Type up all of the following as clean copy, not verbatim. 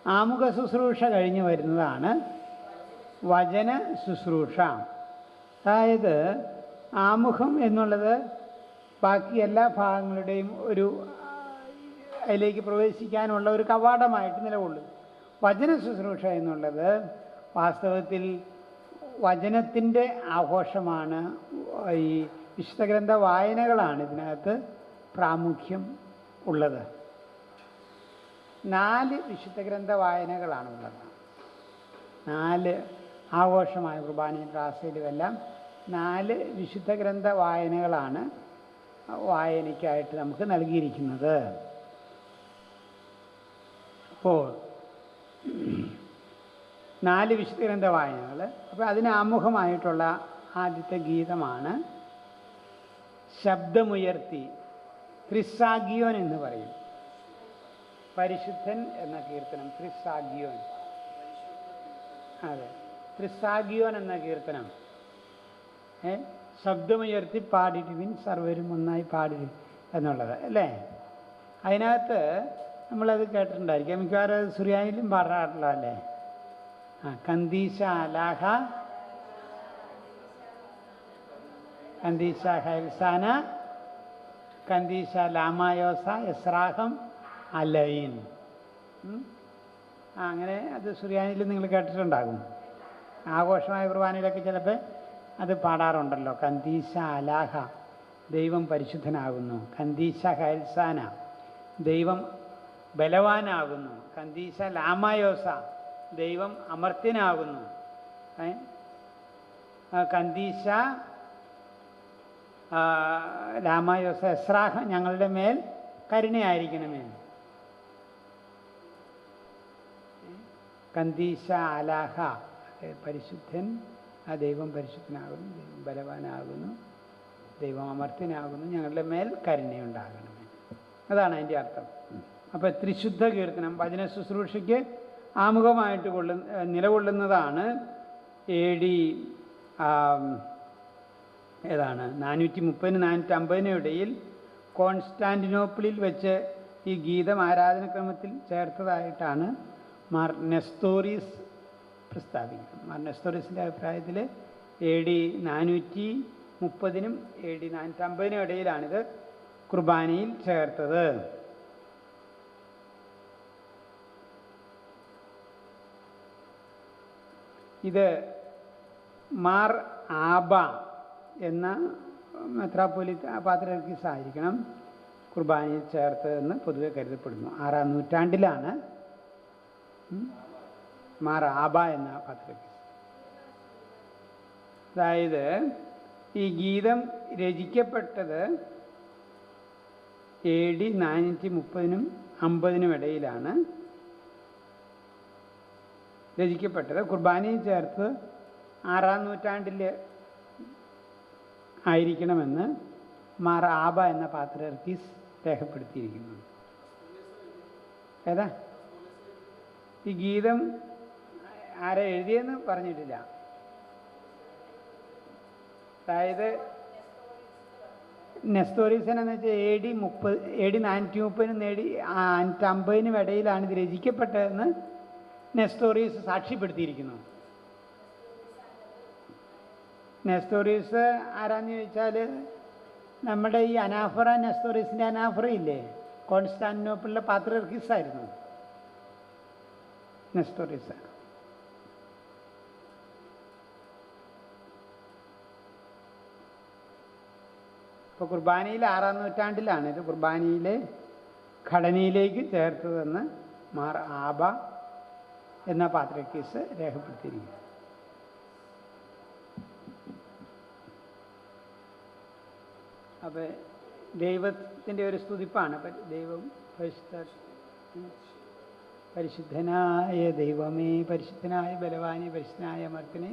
ആമുഖ ശുശ്രൂഷ കഴിഞ്ഞ് വരുന്നതാണ് വചന ശുശ്രൂഷ. അതായത് ആമുഖം എന്നുള്ളത് ബാക്കി എല്ലാ ഭാഗങ്ങളുടെയും ഒരു അതിലേക്ക് പ്രവേശിക്കാനുള്ള ഒരു കവാടമായിട്ട് നിലകൊള്ളും. വചന ശുശ്രൂഷ എന്നുള്ളത് വാസ്തവത്തിൽ വചനത്തിൻ്റെ ആഘോഷമാണ്. ഈ വിശുദ്ധ ഗ്രന്ഥ വായനകളാണ് ഇതിനകത്ത് പ്രാമുഖ്യം ഉള്ളത്. 4 വിശുദ്ധ ഗ്രന്ഥ വായനകളാണുള്ളത്. 4 ആഘോഷമായ കുർബാനയും പ്രാർത്ഥനയിലുമെല്ലാം 4 വിശുദ്ധ ഗ്രന്ഥ വായനകളാണ് വായനയ്ക്കായിട്ട് നമുക്ക് നൽകിയിരിക്കുന്നത്. അപ്പോൾ 4 വിശുദ്ധ ഗ്രന്ഥ വായനകൾ. അപ്പോൾ അതിന് ആമുഖമായിട്ടുള്ള ആദ്യത്തെ ഗീതമാണ് ശബ്ദമുയർത്തി, ത്രിസാഗിയോൻ എന്ന് പറയും. പരിശുദ്ധൻ എന്ന കീർത്തനം, ത്രിസാഗിയോൻ. അതെ, ത്രിസാഗിയോൻ എന്ന കീർത്തനം. ശബ്ദമുയർത്തി പാടിടുവിൻ സർവരും ഒന്നായി പാടിടുവിൻ എന്നുള്ളത് അല്ലേ. അതിനകത്ത് നമ്മളത് കേട്ടിട്ടുണ്ടായിരിക്കാം, മിക്കവാറും സുറിയാനിലും പാടാറുള്ള അല്ലേ. കന്ദീശ അലാഹ, കന്ദീശ ഹൈൽസാന, കന്ദീശ ലാമായോസ എസ്രാഹം അലയിൻ. അങ്ങനെ അത് സുറിയാനിലും നിങ്ങൾ കേട്ടിട്ടുണ്ടാകും. ആഘോഷമായ കുർബാനയിലൊക്കെ ചിലപ്പോൾ അത് പാടാറുണ്ടല്ലോ. കന്ദീശ അലാഹ, ദൈവം പരിശുദ്ധനാകുന്നു. കന്ദീശ ഹൈൽസാന, ദൈവം ബലവാനാകുന്നു. കന്ദീശ ലാമായോസ, ദൈവം അമർത്യനാകുന്നു. കന്ദീശ ലാമായോസ എസ്രാഹ, ഞങ്ങളുടെ മേൽ കരുണയായിരിക്കണമേ. കന്ദീശ അലാഹ, പരിശുദ്ധൻ, ആ ദൈവം പരിശുദ്ധനാകുന്നു, ദൈവം ബലവാനാകുന്നു, ദൈവം അമർത്യനാകുന്നു, ഞങ്ങളുടെ മേൽ കരുണയുണ്ടാകണമേ. അതാണ് അതിൻ്റെ അർത്ഥം. അപ്പോൾ ത്രിശുദ്ധ കീർത്തനം വചന ശുശ്രൂഷയ്ക്ക് ആമുഖമായിട്ട് നിലകൊള്ളുന്നതാണ്. AD ഏതാണ് 430-450 ഇടയിൽ കോൺസ്റ്റാന്റിനോപ്പിളിൽ വെച്ച് ഈ ഗീതം ആരാധനക്രമത്തിൽ ചേർത്തതായിട്ടാണ് മാർ നെസ്തോറീസ് പ്രസ്താവിക്കുന്നത്. മാർ നെസ്തോറീസിൻ്റെ അഭിപ്രായത്തിൽ AD 430-നും AD 450-നും ഇടയിലാണിത് കുർബാനയിൽ ചേർത്തത്. ഇത് മാർ ആബ എന്ന മെത്രാപ്പൊലീത്ത പാത്രിയർക്കീസ് ആയിരിക്കണം കുർബാനയിൽ ചേർത്തതെന്ന് പൊതുവെ കരുതപ്പെടുന്നു. 6-ാം നൂറ്റാണ്ടിലാണ് മാർ ആബ എന്ന പാത്രിയർക്കീസ്. അതായത് ഈ ഗീതം രചിക്കപ്പെട്ടത് AD 430-നും 50-നും ഇടയിലാണ് രചിക്കപ്പെട്ടത്. കുർബാനയിൽ ചേർത്ത് 6-ാം നൂറ്റാണ്ടിൽ ആയിരിക്കണമെന്ന് മാർ ആബ എന്ന പാത്രിയർക്കീസ് രേഖപ്പെടുത്തിയിരിക്കുന്നു. ഏതാ ഈ ഗീതം ആരാ എഴുതിയെന്ന് പറഞ്ഞിട്ടില്ല. അതായത് നെസ്തോറീസൻ എന്ന് വെച്ചാൽ AD 430-നും 450-നും ഇടയിലാണ് ഇത് രചിക്കപ്പെട്ടതെന്ന് നെസ്തോറീസ് സാക്ഷ്യപ്പെടുത്തിയിരിക്കുന്നു. നെസ്തോറീസ് ആരാന്ന് ചോദിച്ചാൽ നമ്മുടെ ഈ അനാഫറ, നെസ്തോറീസിൻ്റെ അനാഫറ ഇല്ലേ, കോൺസ്റ്റാന്റിനോപ്പിളിലെ പാത്രിയർക്കീസ് ആയിരുന്നു നെസ്തോറീസ്. ഇപ്പോൾ കുർബാനയിൽ 6-ാം നൂറ്റാണ്ടിലാണ് ഇത് കുർബാനയിലെ ഘടനയിലേക്ക് ചേർത്തതെന്ന് മാർ ആബ എന്ന പാത്രിയർക്കീസ് രേഖപ്പെടുത്തിയിരിക്കുന്നു. അപ്പോൾ ദൈവത്തിൻ്റെ ഒരു സ്തുതിപ്പാണ്. ദൈവം പരിശുദ്ധനായ ദൈവമേ, പരിശുദ്ധനായ ബലവാനെ, പരിശുദ്ധനായ അമർത്തിനെ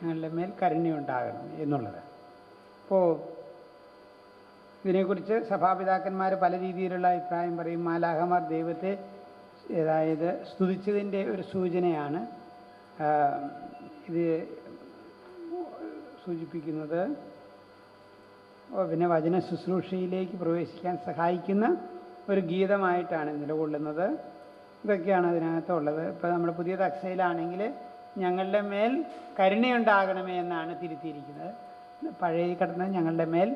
ഞങ്ങളുടെ മേൽ കരുണയുണ്ടാകണം എന്നുള്ളത്. അപ്പോൾ ഇതിനെക്കുറിച്ച് സഭാപിതാക്കന്മാർ പല രീതിയിലുള്ള അഭിപ്രായം പറയും. മാലാഖമാർ ദൈവത്തെ അതായത് സ്തുതിച്ചതിൻ്റെ ഒരു സൂചനയാണ് ഇത് സൂചിപ്പിക്കുന്നത്. പിന്നെ വചന ശുശ്രൂഷയിലേക്ക് പ്രവേശിക്കാൻ സഹായിക്കുന്ന ഒരു ഗീതമായിട്ടാണ് നിലകൊള്ളുന്നത്. ഇതൊക്കെയാണ് അതിനകത്തുള്ളത്. ഇപ്പോൾ നമ്മുടെ പുതിയ തക്സയിലാണെങ്കിൽ ഞങ്ങളുടെ മേൽ കരുണയുണ്ടാകണമേ എന്നാണ് തിരുത്തിയിരിക്കുന്നത്. പഴയ കിടന്നത് ഞങ്ങളുടെ മേൽ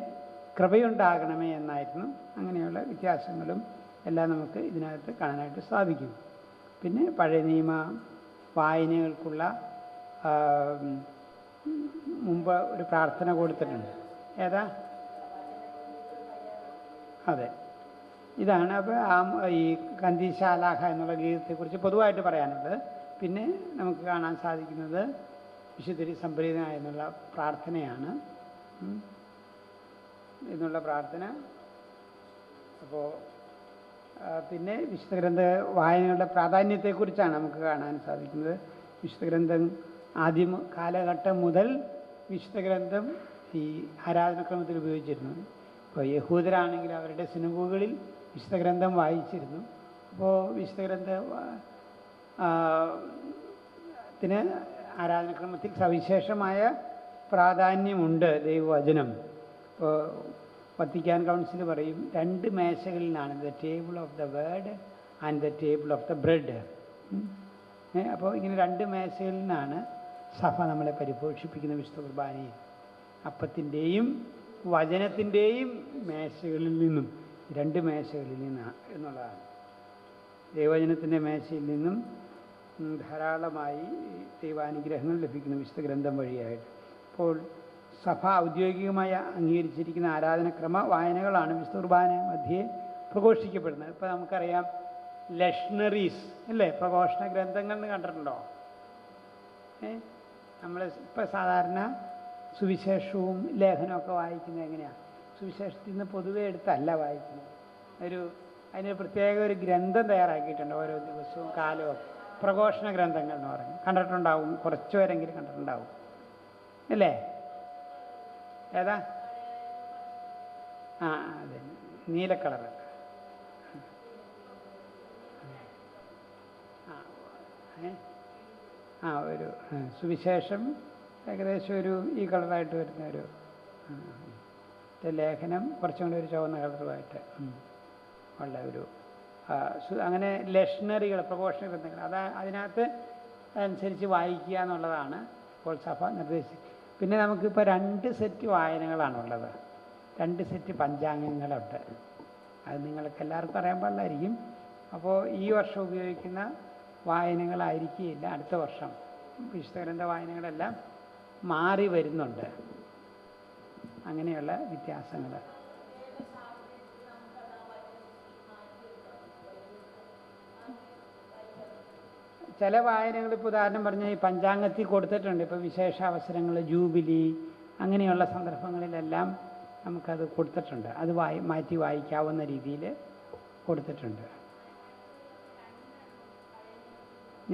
കൃപയുണ്ടാകണമേ എന്നായിരുന്നു. അങ്ങനെയുള്ള വ്യത്യാസങ്ങളും എല്ലാം നമുക്ക് ഇതിനകത്ത് കാണാനായിട്ട് സാധിക്കും. പിന്നെ പഴയ നിയമ വായനകൾക്കുള്ള മുമ്പ് ഒരു പ്രാർത്ഥന കൊടുത്തിട്ടുണ്ട്. ഏതാ? അതെ, ഇതാണ്. അപ്പോൾ ഈ കന്ദീശാലാഹ എന്നുള്ള ഗീതത്തെക്കുറിച്ച് പൊതുവായിട്ട് പറയാനുള്ളത്. പിന്നെ നമുക്ക് കാണാൻ സാധിക്കുന്നത് വിശുദ്ധരി സംപ്രീതന എന്നുള്ള പ്രാർത്ഥനയാണ്. എന്നുള്ള പ്രാർത്ഥന. അപ്പോൾ പിന്നെ വിശുദ്ധ ഗ്രന്ഥ വായനയുടെ പ്രാധാന്യത്തെക്കുറിച്ചാണ് നമുക്ക് കാണാൻ സാധിക്കുന്നത്. വിശുദ്ധ ഗ്രന്ഥം ആദ്യം കാലഘട്ടം മുതൽ വിശുദ്ധ ഗ്രന്ഥം ഈ ആരാധനക്രമത്തിൽ ഉപയോഗിച്ചിരുന്നു. ഇപ്പോൾ യഹൂദരാണെങ്കിൽ അവരുടെ സിനഗോഗുകളിൽ വിശുദ്ധ ഗ്രന്ഥം വായിച്ചിരുന്നു. അപ്പോൾ വിശുദ്ധ ഗ്രന്ഥത്തിന് ആരാധനക്രമത്തിൽ സവിശേഷമായ പ്രാധാന്യമുണ്ട് ദൈവവചനം. ഇപ്പോൾ വത്തിക്കാൻ കൗൺസിൽ പറയും 2 മേശകളിലാണ്, the table of the word and the table of the bread. അപ്പോൾ ഇങ്ങനെ 2 മേശകളിൽ നിന്നാണ് സഭ നമ്മളെ പരിപോഷിപ്പിക്കുന്ന വിശുദ്ധ കുർബാനയിൽ. അപ്പത്തിൻ്റെയും വചനത്തിൻ്റെയും മേശകളിൽ നിന്നും 2 മേശകളിൽ നിന്നാണ് എന്നുള്ളതാണ്. ദൈവവചനത്തിൻ്റെ മേശയിൽ നിന്നും ധാരാളമായി ദൈവാനുഗ്രഹങ്ങൾ ലഭിക്കുന്നു വിശുദ്ധ ഗ്രന്ഥം വഴിയായിട്ട്. അപ്പോൾ സഭ ഔദ്യോഗികമായി അംഗീകരിച്ചിരിക്കുന്ന ആരാധനക്രമ വായനകളാണ് വിശുദ്ധ കുർബാന മധ്യേ പ്രഘോഷിക്കപ്പെടുന്നത്. ഇപ്പോൾ നമുക്കറിയാം ലക്ഷണറീസ് അല്ലേ, പ്രഘോഷണ ഗ്രന്ഥങ്ങൾ എന്ന് കണ്ടിട്ടുണ്ടോ? നമ്മൾ ഇപ്പോൾ സാധാരണ സുവിശേഷവും ലേഖനമൊക്കെ വായിക്കുന്നത് എങ്ങനെയാണ്? സുവിശേഷത്തിൽ നിന്ന് പൊതുവെ എടുത്തല്ല വായിക്കുന്നത്. അതിന് പ്രത്യേക ഒരു ഗ്രന്ഥം തയ്യാറാക്കിയിട്ടുണ്ട്. ഓരോ ദിവസവും കാലവും പ്രഘോഷണ ഗ്രന്ഥങ്ങൾ എന്ന് പറഞ്ഞു കണ്ടിട്ടുണ്ടാവും, കുറച്ച് പേരെങ്കിലും കണ്ടിട്ടുണ്ടാവും അല്ലേ? ഏതാ? അതെ, നീല കളറ്. ഒരു സുവിശേഷം ഏകദേശം ഈ കളറായിട്ട് വരുന്ന ഒരു ലേഖനം കുറച്ചും കൂടി ഒരു ചുവന്ന കളറുമായിട്ട് ഉള്ള ഒരു അങ്ങനെ ലക്ഷണറികൾ, പ്രഘോഷണ ഗ്രന്ഥങ്ങൾ അതിനകത്ത് അതനുസരിച്ച് വായിക്കുക എന്നുള്ളതാണ് ഇപ്പോൾ സഭ നിർദ്ദേശിച്ചത്. പിന്നെ നമുക്കിപ്പോൾ 2 സെറ്റ് വായനകളാണുള്ളത്. 2 സെറ്റ് പഞ്ചാംഗങ്ങളുണ്ട്. അത് നിങ്ങൾക്ക് എല്ലാവർക്കും അറിയാൻ പാടില്ലായിരിക്കും. അപ്പോൾ ഈ വർഷം ഉപയോഗിക്കുന്ന വായനകളായിരിക്കില്ല അടുത്ത വർഷം. വിശുദ്ധ ഗ്രന്ഥ വായനകളെല്ലാം മാറി വരുന്നുണ്ട്. അങ്ങനെയുള്ള വ്യത്യാസങ്ങൾ. ചില വായനകൾ ഇപ്പോൾ ഉദാഹരണം പറഞ്ഞാൽ ഈ പഞ്ചാംഗത്തിൽ കൊടുത്തിട്ടുണ്ട്. ഇപ്പോൾ വിശേഷ അവസരങ്ങൾ, ജൂബിലി, അങ്ങനെയുള്ള സന്ദർഭങ്ങളിലെല്ലാം നമുക്കത് കൊടുത്തിട്ടുണ്ട്. അത് മാറ്റി വായിക്കാവുന്ന രീതിയിൽ കൊടുത്തിട്ടുണ്ട്.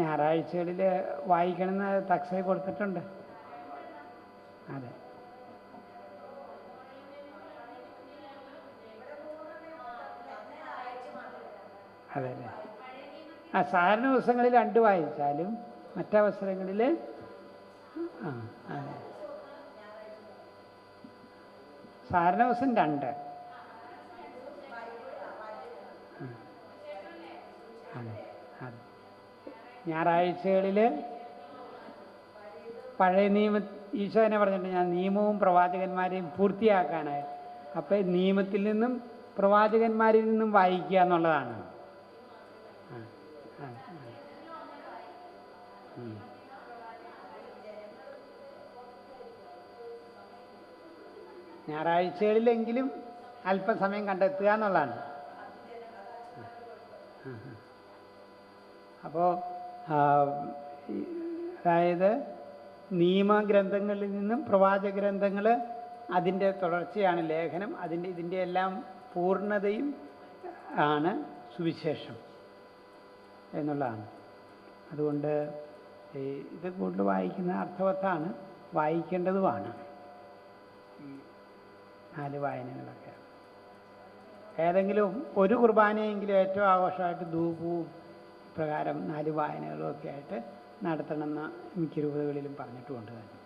ഞായറാഴ്ചകളിൽ വായിക്കണമെന്ന് തക്സയിൽ കൊടുത്തിട്ടുണ്ട്. അതെ, അതെ അല്ലേ. സാധാരണ ദിവസങ്ങളിൽ 2 വായിച്ചാലും മറ്റവസരങ്ങളിൽ അതെ, സാധാരണ ദിവസം 2. അതെ അതെ. ഞായറാഴ്ചകളിൽ പഴയ ഈശോ തന്നെ പറഞ്ഞിട്ടുണ്ട്, ഞാൻ നിയമവും പ്രവാചകന്മാരെയും പൂർത്തിയാക്കാനായി. അപ്പോൾ നിയമത്തിൽ നിന്നും പ്രവാചകന്മാരിൽ നിന്നും വായിക്കുക എന്നുള്ളതാണ്. ഞായറാഴ്ചകളിലെങ്കിലും അല്പസമയം കണ്ടെത്തുക എന്നുള്ളതാണ്. അപ്പോൾ അതായത് നിയമഗ്രന്ഥങ്ങളിൽ നിന്നും പ്രവാചക ഗ്രന്ഥങ്ങൾ അതിൻ്റെ തുടർച്ചയാണ് ലേഖനം. ഇതിൻ്റെ എല്ലാം പൂർണ്ണതയും ആണ് സുവിശേഷം എന്നുള്ളതാണ്. അതുകൊണ്ട് ഇത് കൂടുതൽ വായിക്കുന്ന അർത്ഥവത്താണ്, വായിക്കേണ്ടതുമാണ്. 4 വായനകളൊക്കെ ഏതെങ്കിലും ഒരു കുർബാനയെങ്കിലും ഏറ്റവും ആഘോഷമായിട്ട് ധൂപവും പ്രകാരം 4 വായനകളും ഒക്കെ ആയിട്ട് നടത്തണമെന്ന് മിക്ക രൂപതകളിലും പറഞ്ഞിട്ടുമുണ്ട് തന്നെ.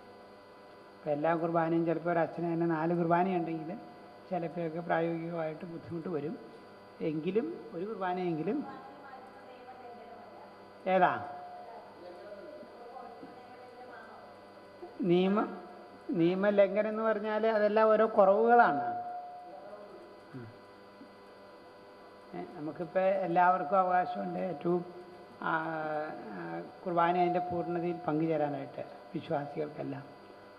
അപ്പോൾ എല്ലാ കുർബാനയും ചിലപ്പോൾ ഒരു അച്ഛന് തന്നെ 4 കുർബാനയുണ്ടെങ്കിൽ ചിലപ്പോഴൊക്കെ പ്രായോഗികമായിട്ട് ബുദ്ധിമുട്ട് വരും. എങ്കിലും ഒരു കുർബാനയെങ്കിലും ഏതാ? നിയമലംഘനം എന്ന് പറഞ്ഞാൽ അതെല്ലാം ഓരോ കുറവുകളാണ്. നമുക്കിപ്പോൾ എല്ലാവർക്കും അവകാശമുണ്ട് ഏറ്റവും കുർബാന അതിൻ്റെ പൂർണ്ണതയിൽ പങ്കുചേരാനായിട്ട് വിശ്വാസികൾക്കെല്ലാം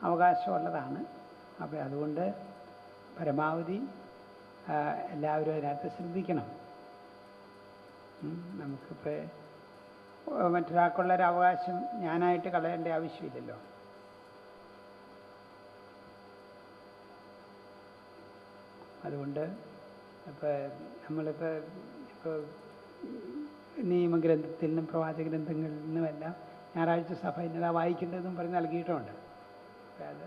അവകാശമുള്ളതാണ്. അപ്പോൾ അതുകൊണ്ട് പരമാവധി എല്ലാവരും അതിനകത്ത് ശ്രദ്ധിക്കണം. നമുക്കിപ്പോൾ മറ്റൊരാൾക്കുള്ളൊരു അവകാശം ഞാനായിട്ട് കളയേണ്ട ആവശ്യമില്ലല്ലോ. അതുകൊണ്ട് നമ്മളിപ്പോൾ നിയമഗ്രന്ഥത്തിൽ നിന്നും പ്രവാചക ഗ്രന്ഥങ്ങളിൽ നിന്നുമെല്ലാം ഞായറാഴ്ച സഭ ഇന്നതാ വായിക്കേണ്ടതെന്നും പറഞ്ഞ് നൽകിയിട്ടുമുണ്ട്. അപ്പോൾ അത്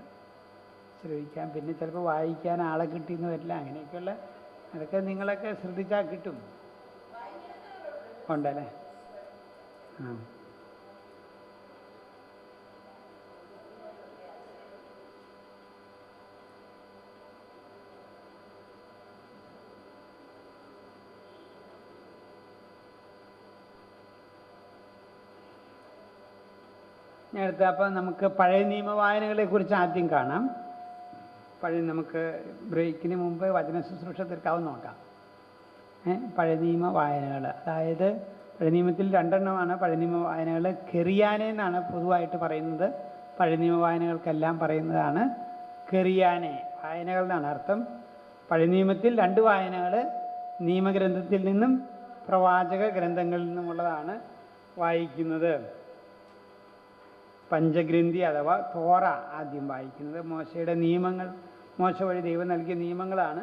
ശ്രദ്ധിക്കാം. പിന്നെ ചിലപ്പോൾ വായിക്കാൻ ആളെ കിട്ടിയെന്ന് വരില്ല. അങ്ങനെയൊക്കെയുള്ള അതൊക്കെ നിങ്ങളൊക്കെ ശ്രദ്ധിച്ചാൽ കിട്ടും. ഉണ്ടല്ലേ? ആ. അടുത്ത അപ്പം നമുക്ക് പഴയ നിയമ വായനകളെക്കുറിച്ച് ആദ്യം കാണാം. നമുക്ക് ബ്രേക്കിന് മുമ്പ് വചന ശുശ്രൂഷ തീർക്കാവും നോക്കാം. പഴയ നിയമ വായനകൾ, അതായത് പഴയ നിയമത്തിൽ 2 എണ്ണമാണ് പഴയ നിയമ വായനകൾ. കെറിയാനെ എന്നാണ് പൊതുവായിട്ട് പറയുന്നത്. പഴയ നിയമ വായനകൾക്കെല്ലാം പറയുന്നതാണ് കെറിയാനെ വായനകൾ എന്നാണ് അർത്ഥം. പഴയ നിയമത്തിൽ 2 വായനകൾ നിയമഗ്രന്ഥത്തിൽ നിന്നും പ്രവാചക ഗ്രന്ഥങ്ങളിൽ നിന്നുമുള്ളതാണ് വായിക്കുന്നത്. പഞ്ചഗ്രന്ഥി അഥവാ തോറ ആദ്യം വായിക്കുന്നത്. മോശയുടെ നിയമങ്ങൾ, മോശ വഴി ദൈവം നൽകിയ നിയമങ്ങളാണ്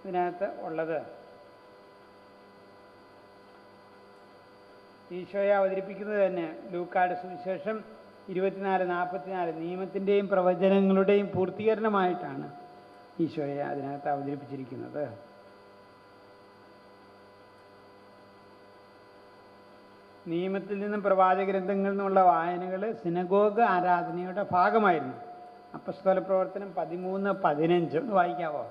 ഇതിനകത്ത് ഉള്ളത്. ഈശോയെ അവതരിപ്പിക്കുന്നത് തന്നെ ലൂക്കായുടെ സുവിശേഷം 24:44 നിയമത്തിൻ്റെയും പ്രവചനങ്ങളുടെയും പൂർത്തീകരണമായിട്ടാണ് ഈശോയെ അതിനകത്ത് അവതരിപ്പിച്ചിരിക്കുന്നത്. നിയമത്തിൽ നിന്നും പ്രവാചക ഗ്രന്ഥങ്ങളിൽ നിന്നുള്ള വായനകൾ സിനഗോഗ് ആരാധനയുടെ ഭാഗമായിരുന്നു. അപ്പസ്തോല പ്രവർത്തനം 13:15 ഒന്ന് വായിക്കാവോ?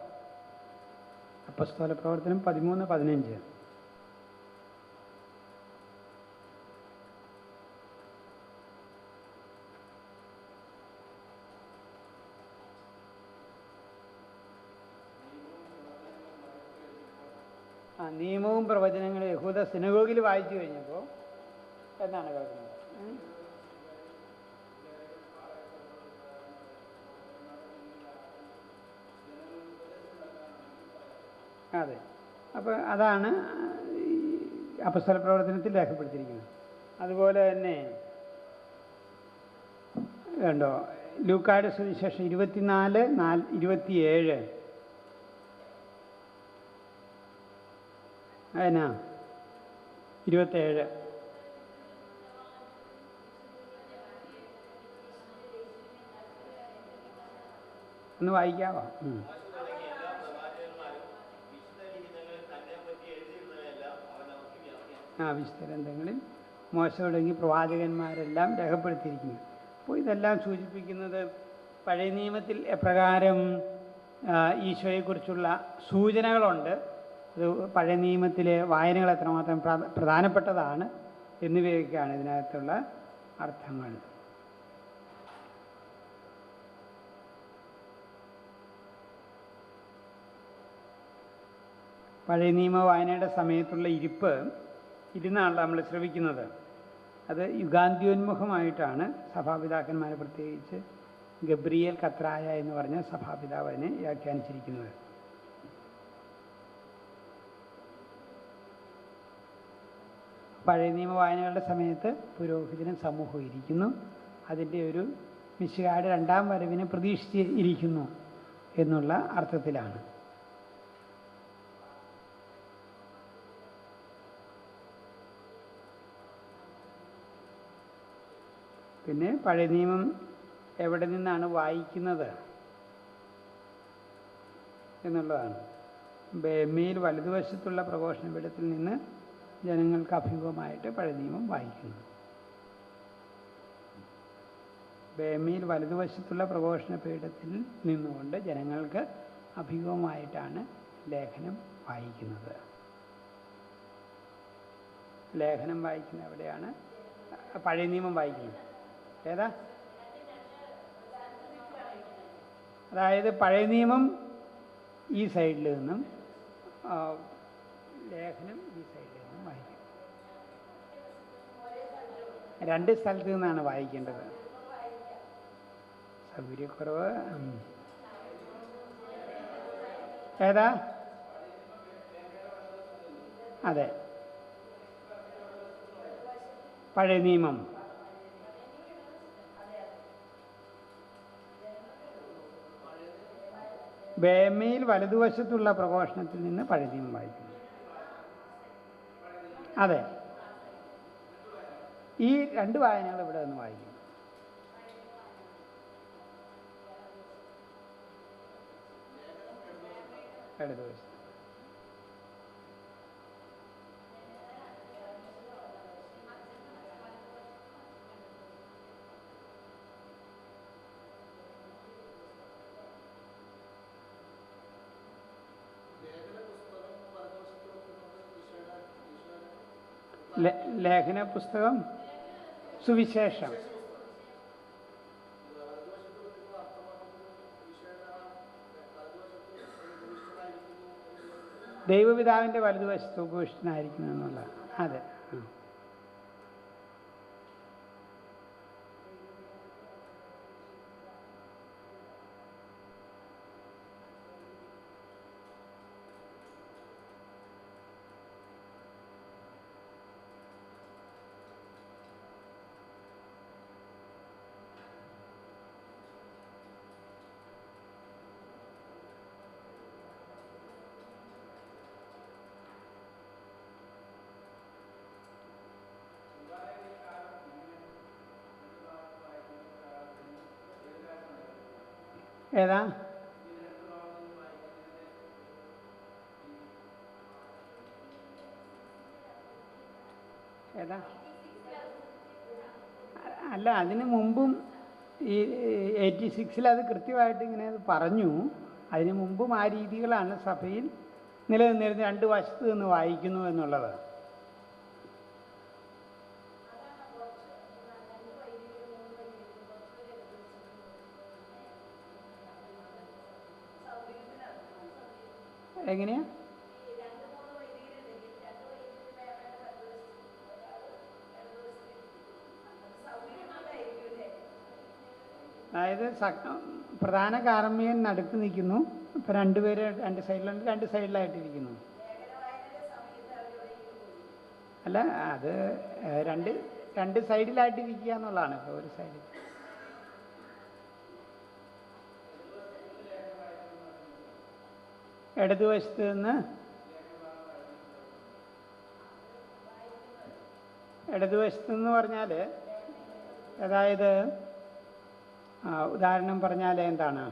അപ്പസ്തോല പ്രവർത്തനം 13:15. നിയമവും പ്രവചനങ്ങളും യഹൂദ സിനഗോഗിൽ വായിച്ചു കഴിഞ്ഞപ്പോൾ എന്നാണ് കേൾക്കുന്നത്. അതെ, അപ്പോൾ അതാണ് അപ്പസ്തോല പ്രവർത്തനത്തിൽ രേഖപ്പെടുത്തിയിരിക്കുന്നത്. അതുപോലെ തന്നെ കണ്ടോ ലൂക്കായുടെ സുവിശേഷം 24:27 അതിനാ 27 ഒന്ന് വായിക്കാവോ? വിശുദ്ധ ഗ്രന്ഥങ്ങളിൽ മോശ തുടങ്ങി പ്രവാചകന്മാരെല്ലാം രേഖപ്പെടുത്തിയിരിക്കുന്നു. അപ്പോൾ ഇതെല്ലാം സൂചിപ്പിക്കുന്നത് പഴയ നിയമത്തിൽ എപ്രകാരം ഈശോയെക്കുറിച്ചുള്ള സൂചനകളുണ്ട്, അത് പഴയ നിയമത്തിലെ വായനകൾ എത്രമാത്രം പ്രധാനപ്പെട്ടതാണ് എന്നിവയൊക്കെയാണ് ഇതിനകത്തുള്ള അർത്ഥങ്ങൾ. പഴയ നിയമ വായനയുടെ സമയത്തുള്ള ഇരുന്നാണ് നമ്മൾ ശ്രവിക്കുന്നത്. അത് യുഗാന്ത്യോന്മുഖമായിട്ടാണ് സഭാപിതാക്കന്മാർ, പ്രത്യേകിച്ച് ഗബ്രിയേൽ കത്രായ എന്ന് പറഞ്ഞ സഭാപിതാവ് അതിനെ വ്യാഖ്യാനിച്ചിരിക്കുന്നത്. പഴയ നിയമ വായനകളുടെ സമയത്ത് പുരോഹിതനും സമൂഹവും ഇരിക്കുന്നു. അതിൻ്റെ ഒരു മിശിഹായുടെ 2ാം വരവിനെ പ്രതീക്ഷിച്ച് ഇരിക്കുന്നു എന്നുള്ള അർത്ഥത്തിലാണ്. പിന്നെ പഴയ നിയമം എവിടെ നിന്നാണ് വായിക്കുന്നത് എന്നുള്ളതാണ്. ബേമയിൽ വലതുവശത്തുള്ള പ്രഘോഷണ പീഠത്തിൽ നിന്ന് ജനങ്ങൾക്ക് അഭിമുഖമായിട്ട് പഴയ നിയമം വായിക്കുന്നു. ബേമയിൽ വലതുവശത്തുള്ള പ്രഘോഷണ പീഠത്തിൽ നിന്നുകൊണ്ട് ജനങ്ങൾക്ക് അഭിമുഖമായിട്ടാണ് ലേഖനം വായിക്കുന്നത്. ലേഖനം വായിക്കുന്ന എവിടെയാണ്? പഴയ നിയമം വായിക്കുന്നു. ഏതാ? അതായത് പഴയ നിയമം ഈ സൈഡിൽ നിന്നും ലേഖനം ഈ സൈഡിൽ നിന്നും വായിക്കും. രണ്ട് സ്ഥലത്ത് നിന്നാണ് വായിക്കേണ്ടത്. സൗകര്യക്കുറവ്. ഏതാ? അതെ, പഴയ നിയമം. ബേമയിൽ വലതുവശത്തുള്ള പ്രഘോഷണത്തിൽ നിന്ന് പഴയ നിയമം വായിക്കുന്നു. അതെ, ഈ രണ്ട് വായനകൾ ഇവിടെ നിന്ന് വായിക്കും. ഇടതുവശം. ലേഖന പുസ്തകം, സുവിശേഷം. ദൈവപിതാവിൻ്റെ വലതുവശത്ത് ഉപവിഷ്ടനായിരിക്കുന്നു എന്നുള്ള. അതെ. ഏതാ? ഏതാ? അല്ല, അതിന് മുമ്പും ഈ 86 അത് കൃത്യമായിട്ട് ഇങ്ങനെ പറഞ്ഞു. അതിന് മുമ്പും ആ രീതികളാണ് സഭയിൽ നിലനിന്നിരുന്ന, രണ്ട് വശത്ത് നിന്ന് വായിക്കുന്നു എന്നുള്ളത്. എങ്ങനെയാ? അതായത് പ്രധാന കാർമ്മികൻ നടുക്ക് നിൽക്കുന്നു. ഇപ്പം രണ്ടുപേര് രണ്ട് സൈഡിലുണ്ട്, രണ്ട് സൈഡിലായിട്ടിരിക്കുന്നു. അല്ല, അത് രണ്ട് സൈഡിലായിട്ടിരിക്കുക എന്നുള്ളതാണ്. ഇപ്പോൾ ഒരു സൈഡിൽ ഇടതുവശത്ത് നിന്ന് പറഞ്ഞാൽ, അതായത് ഉദാഹരണം പറഞ്ഞാൽ എന്താണ്?